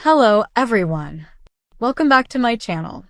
Hello everyone. Welcome back to my channel.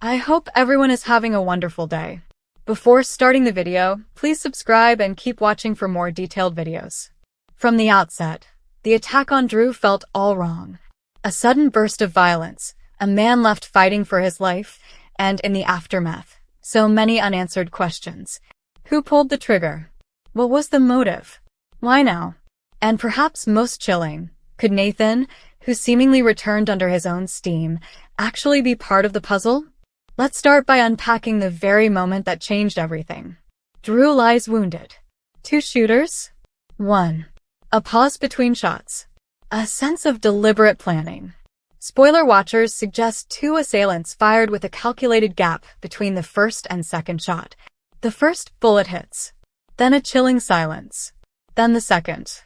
I hope everyone is having a wonderful day. Before starting the video, please subscribe and keep watching for more detailed videos. From the outset, the attack on Drew felt all wrong. A sudden burst of violence, a man left fighting for his life, and in the aftermath, so many unanswered questions. Who pulled the trigger? What was the motive? Why now? And perhaps most chilling, could Nathan, who seemingly returned under his own steam, actually be part of the puzzle? Let's start by unpacking the very moment that changed everything. Drew lies wounded. 2 shooters? 1. A pause between shots. A sense of deliberate planning. Spoiler watchers suggest 2 assailants fired with a calculated gap between the first and second shot. The first bullet hits. Then a chilling silence. Then the second.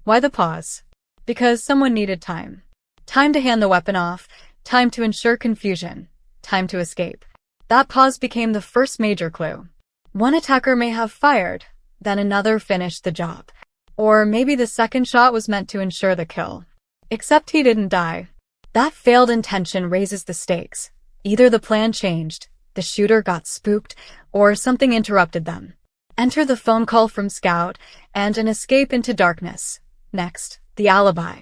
Why the pause? Because someone needed time. Time to hand the weapon off, time to ensure confusion, time to escape. That pause became the first major clue. One attacker may have fired, then another finished the job. Or maybe the second shot was meant to ensure the kill. Except he didn't die. That failed intention raises the stakes. Either the plan changed, the shooter got spooked, or something interrupted them. Enter the phone call from Scout, and an escape into darkness. Next, the alibi.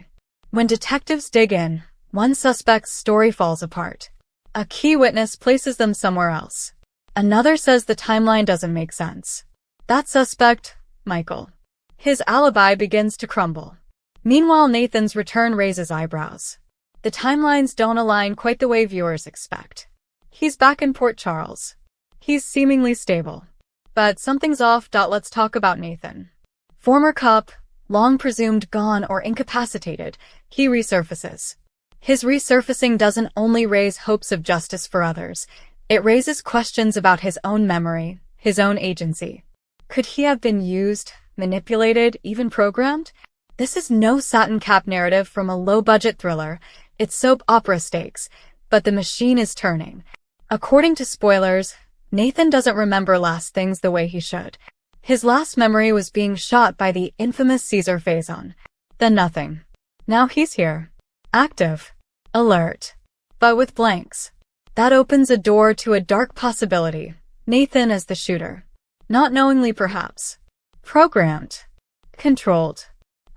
When detectives dig in, one suspect's story falls apart. A key witness places them somewhere else. Another says the timeline doesn't make sense. That suspect, Michael. His alibi begins to crumble. Meanwhile, Nathan's return raises eyebrows. The timelines don't align quite the way viewers expect. He's back in Port Charles. He's seemingly stable. But something's off. Let's talk about Nathan. Former cop, long presumed gone or incapacitated, he resurfaces. His resurfacing doesn't only raise hopes of justice for others, it raises questions about his own memory, his own agency. Could he have been used, manipulated, even programmed? This is no satin cap narrative from a low-budget thriller, it's soap opera stakes, but the machine is turning. According to spoilers, Nathan doesn't remember last things the way he should. His last memory was being shot by the infamous Caesar Faison. Then nothing. Now he's here. Active. Alert. But with blanks. That opens a door to a dark possibility. Nathan as the shooter. Not knowingly perhaps. Programmed. Controlled.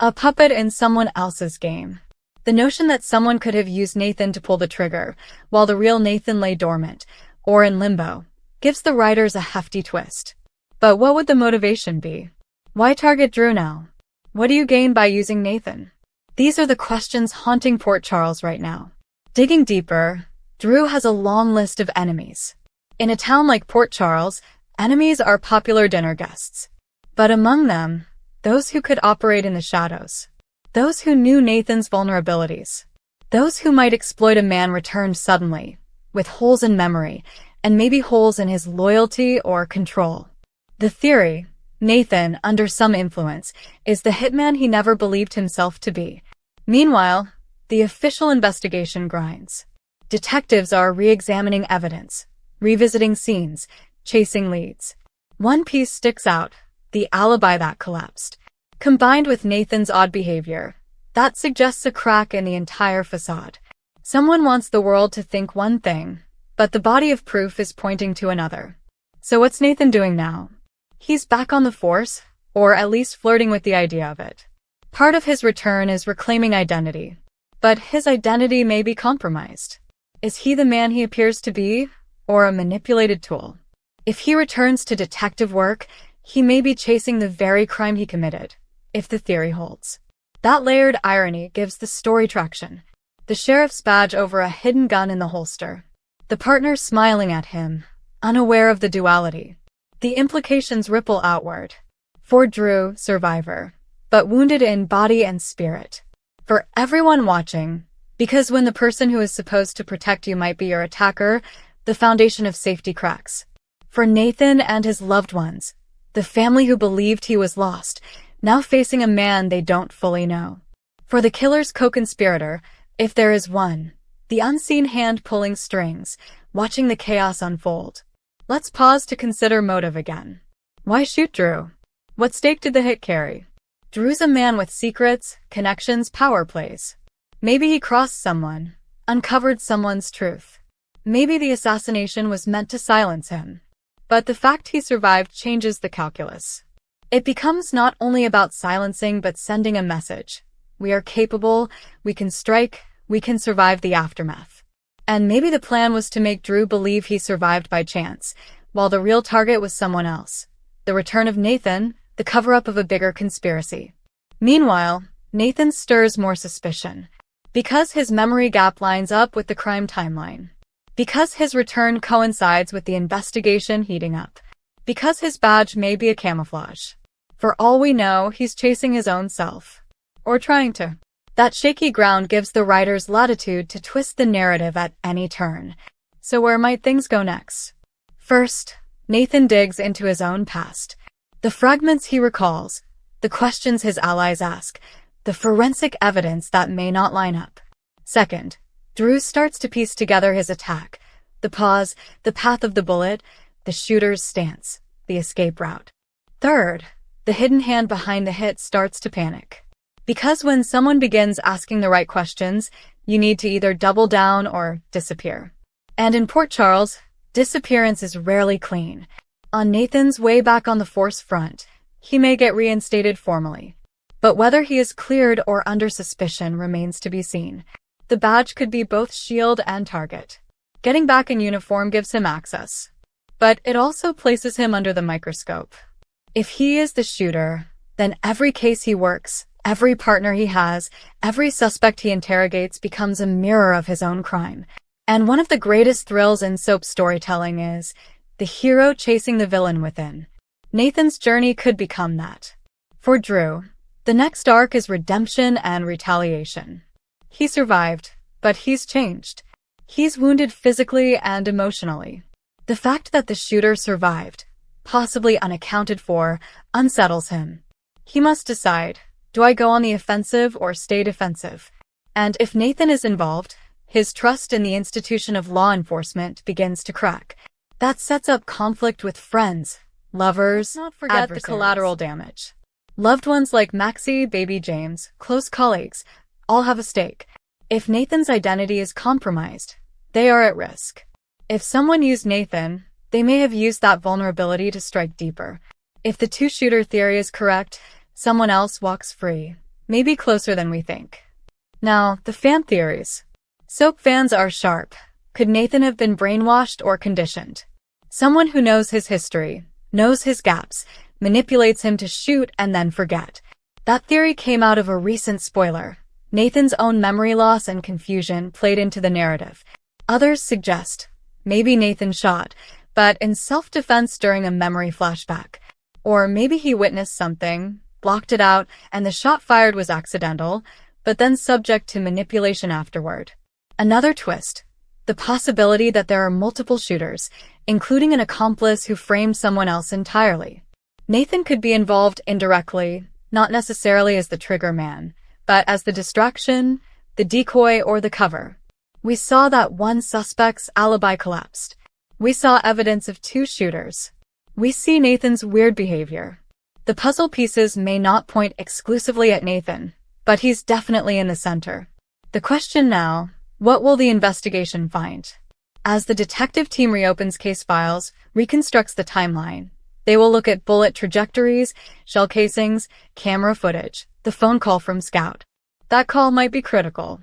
A puppet in someone else's game. The notion that someone could have used Nathan to pull the trigger, while the real Nathan lay dormant, or in limbo, gives the writers a hefty twist. But what would the motivation be? Why target Drew now? What do you gain by using Nathan? These are the questions haunting Port Charles right now. Digging deeper, Drew has a long list of enemies. In a town like Port Charles, enemies are popular dinner guests. But among them, those who could operate in the shadows. Those who knew Nathan's vulnerabilities. Those who might exploit a man returned suddenly, with holes in memory, and maybe holes in his loyalty or control. The theory, Nathan, under some influence, is the hitman he never believed himself to be. Meanwhile, the official investigation grinds. Detectives are re-examining evidence, revisiting scenes, chasing leads. One piece sticks out, the alibi that collapsed. Combined with Nathan's odd behavior, that suggests a crack in the entire facade. Someone wants the world to think one thing, but the body of proof is pointing to another. So what's Nathan doing now? He's back on the force, or at least flirting with the idea of it. Part of his return is reclaiming identity. But his identity may be compromised. Is he the man he appears to be, or a manipulated tool? If he returns to detective work, he may be chasing the very crime he committed, if the theory holds. That layered irony gives the story traction. The sheriff's badge over a hidden gun in the holster. The partner smiling at him, unaware of the duality. The implications ripple outward. For Drew, survivor, but wounded in body and spirit. For everyone watching, because when the person who is supposed to protect you might be your attacker, the foundation of safety cracks. For Nathan and his loved ones, the family who believed he was lost, now facing a man they don't fully know. For the killer's co-conspirator, if there is one, the unseen hand pulling strings, watching the chaos unfold. Let's pause to consider motive again. Why shoot Drew? What stake did the hit carry? Drew's a man with secrets, connections, power plays. Maybe he crossed someone, uncovered someone's truth. Maybe the assassination was meant to silence him. But the fact he survived changes the calculus. It becomes not only about silencing but sending a message. We are capable, we can strike, we can survive the aftermath. And maybe the plan was to make Drew believe he survived by chance, while the real target was someone else. The return of Nathan, the cover-up of a bigger conspiracy. Meanwhile, Nathan stirs more suspicion. Because his memory gap lines up with the crime timeline. Because his return coincides with the investigation heating up. Because his badge may be a camouflage. For all we know, he's chasing his own self. Or trying to. That shaky ground gives the writers latitude to twist the narrative at any turn. So where might things go next? First, Nathan digs into his own past. The fragments he recalls, the questions his allies ask, the forensic evidence that may not line up. Second, Drew starts to piece together his attack, the pause, the path of the bullet, the shooter's stance, the escape route. Third, the hidden hand behind the hit starts to panic. Because when someone begins asking the right questions, you need to either double down or disappear. And in Port Charles, disappearance is rarely clean. On Nathan's way back on the force front, he may get reinstated formally. But whether he is cleared or under suspicion remains to be seen. The badge could be both shield and target. Getting back in uniform gives him access. But it also places him under the microscope. If he is the shooter, then every case he works, every partner he has, every suspect he interrogates becomes a mirror of his own crime. And one of the greatest thrills in soap storytelling is the hero chasing the villain within. Nathan's journey could become that. For Drew, the next arc is redemption and retaliation. He survived, but he's changed. He's wounded physically and emotionally. The fact that the shooter survived, possibly unaccounted for, unsettles him. He must decide, do I go on the offensive or stay defensive? And if Nathan is involved, his trust in the institution of law enforcement begins to crack. That sets up conflict with friends, lovers, not forget the collateral damage. Loved ones like Maxie, baby James, close colleagues, all have a stake. If Nathan's identity is compromised, they are at risk. If someone used Nathan, they may have used that vulnerability to strike deeper. If the two-shooter theory is correct, someone else walks free, maybe closer than we think. Now, the fan theories. Soap fans are sharp. Could Nathan have been brainwashed or conditioned? Someone who knows his history, knows his gaps, manipulates him to shoot and then forget. That theory came out of a recent spoiler. Nathan's own memory loss and confusion played into the narrative. Others suggest, maybe Nathan shot, but in self-defense during a memory flashback. Or maybe he witnessed something, blocked it out, and the shot fired was accidental, but then subject to manipulation afterward. Another twist. The possibility that there are multiple shooters, including an accomplice who framed someone else entirely. Nathan could be involved indirectly, not necessarily as the trigger man, but as the distraction, the decoy, or the cover. We saw that one suspect's alibi collapsed. We saw evidence of two shooters. We see Nathan's weird behavior. The puzzle pieces may not point exclusively at Nathan, but he's definitely in the center. The question now, what will the investigation find? As the detective team reopens case files, reconstructs the timeline, they will look at bullet trajectories, shell casings, camera footage, the phone call from Scout. That call might be critical.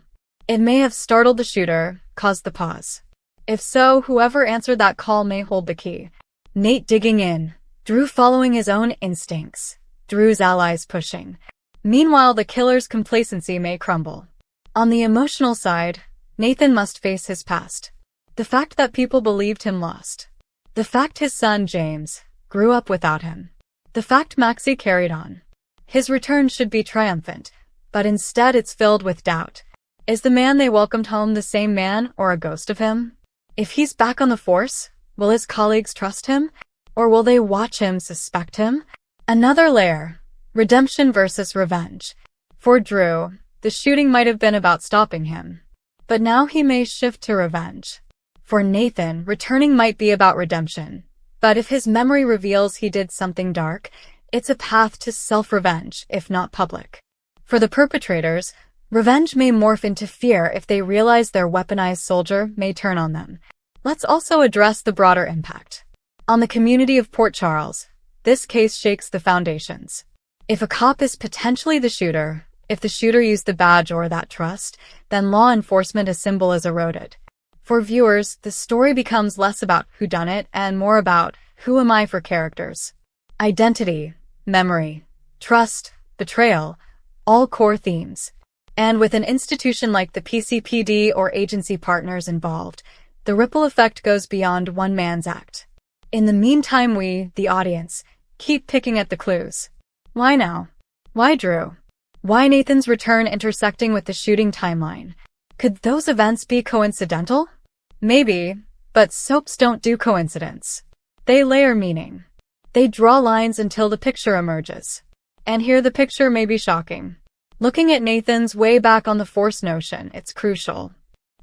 It may have startled the shooter, caused the pause. If so, whoever answered that call may hold the key. Nate digging in, Drew following his own instincts, Drew's allies pushing. Meanwhile, the killer's complacency may crumble. On the emotional side, Nathan must face his past. The fact that people believed him lost. The fact his son, James, grew up without him. The fact Maxie carried on. His return should be triumphant, but instead it's filled with doubt. Is the man they welcomed home the same man or a ghost of him? If he's back on the force, will his colleagues trust him? Or will they watch him suspect him? Another layer. Redemption versus revenge. For Drew, the shooting might have been about stopping him. But now he may shift to revenge. For Nathan, returning might be about redemption. But if his memory reveals he did something dark, it's a path to self-revenge, if not public. For the perpetrators, Revenge may morph into fear if they realize their weaponized soldier may turn on them. Let's also address the broader impact. On the community of Port Charles, this case shakes the foundations. If a cop is potentially the shooter, if the shooter used the badge or that trust, then law enforcement as symbol is eroded. For viewers, the story becomes less about who done it and more about who am I for characters. Identity, memory, trust, betrayal, all core themes. And with an institution like the PCPD or agency partners involved, the ripple effect goes beyond one man's act. In the meantime, we, the audience, keep picking at the clues. Why now? Why Drew? Why Nathan's return intersecting with the shooting timeline? Could those events be coincidental? Maybe, but soaps don't do coincidence. They layer meaning. They draw lines until the picture emerges. And here the picture may be shocking. Looking at Nathan's way back on the Force notion, it's crucial.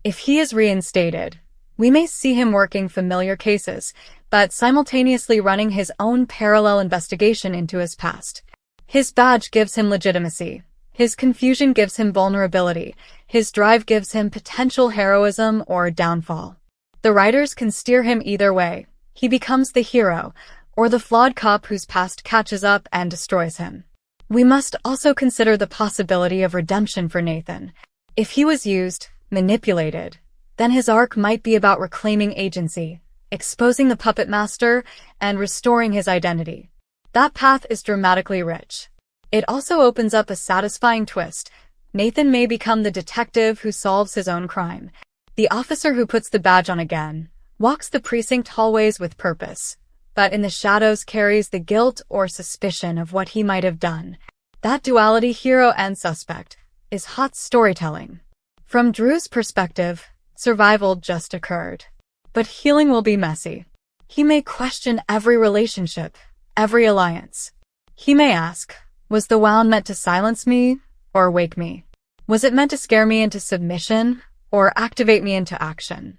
If he is reinstated, we may see him working familiar cases, but simultaneously running his own parallel investigation into his past. His badge gives him legitimacy. His confusion gives him vulnerability. His drive gives him potential heroism or downfall. The writers can steer him either way. He becomes the hero, or the flawed cop whose past catches up and destroys him. We must also consider the possibility of redemption for Nathan. If he was used, manipulated, then his arc might be about reclaiming agency, exposing the puppet master, and restoring his identity. That path is dramatically rich. It also opens up a satisfying twist. Nathan may become the detective who solves his own crime, the officer who puts the badge on again, walks the precinct hallways with purpose, but in the shadows carries the guilt or suspicion of what he might have done. That duality, hero and suspect, is hot storytelling. From Drew's perspective, survival just occurred. But healing will be messy. He may question every relationship, every alliance. He may ask, was the wound meant to silence me or wake me? Was it meant to scare me into submission or activate me into action?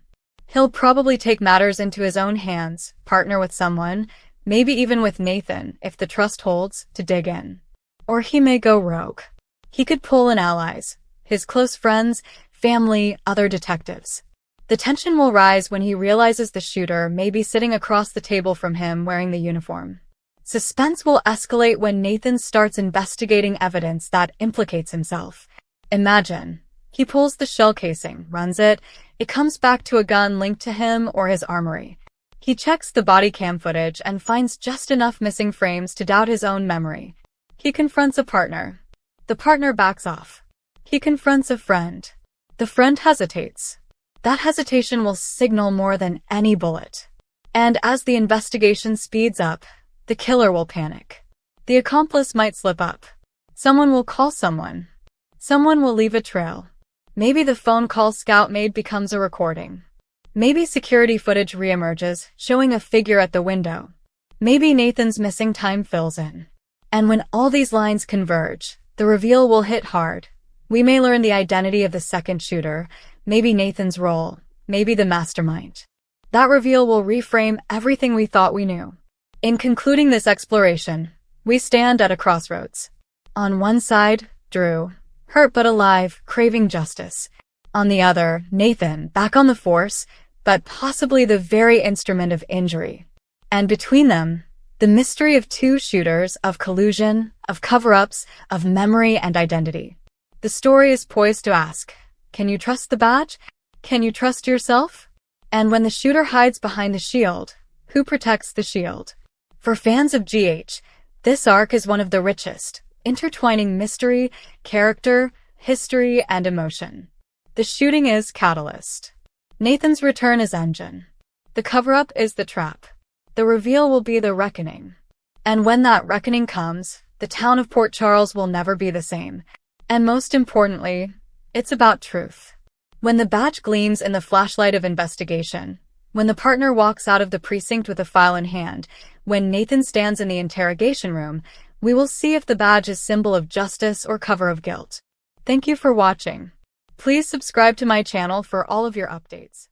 He'll probably take matters into his own hands, partner with someone, maybe even with Nathan if the trust holds, to dig in. Or he may go rogue. He could pull in allies, his close friends, family, other detectives. The tension will rise when he realizes the shooter may be sitting across the table from him wearing the uniform. Suspense will escalate when Nathan starts investigating evidence that implicates himself. Imagine, he pulls the shell casing, runs it comes back to a gun linked to him or his armory. He checks the body cam footage and finds just enough missing frames to doubt his own memory. He confronts a partner. The partner backs off. He confronts a friend. The friend hesitates. That hesitation will signal more than any bullet. And as the investigation speeds up, the killer will panic. The accomplice might slip up. Someone will call someone. Someone will leave a trail. Maybe the phone call Scout made becomes a recording. Maybe security footage reemerges, showing a figure at the window. Maybe Nathan's missing time fills in. And when all these lines converge, the reveal will hit hard. We may learn the identity of the second shooter, maybe Nathan's role, maybe the mastermind. That reveal will reframe everything we thought we knew. In concluding this exploration, we stand at a crossroads. On one side, Drew, hurt but alive, craving justice. On the other, Nathan, back on the force, but possibly the very instrument of injury. And between them, the mystery of two shooters, of collusion, of cover-ups, of memory and identity. The story is poised to ask, can you trust the badge? Can you trust yourself? And when the shooter hides behind the shield, who protects the shield? For fans of GH, this arc is one of the richest, intertwining mystery, character, history, and emotion. The shooting is catalyst. Nathan's return is engine. The cover-up is the trap. The reveal will be the reckoning. And when that reckoning comes, the town of Port Charles will never be the same. And most importantly, it's about truth. When the badge gleams in the flashlight of investigation, when the partner walks out of the precinct with a file in hand, when Nathan stands in the interrogation room, we will see if the badge is symbol of justice or cover of guilt. Thank you for watching. Please subscribe to my channel for all of your updates.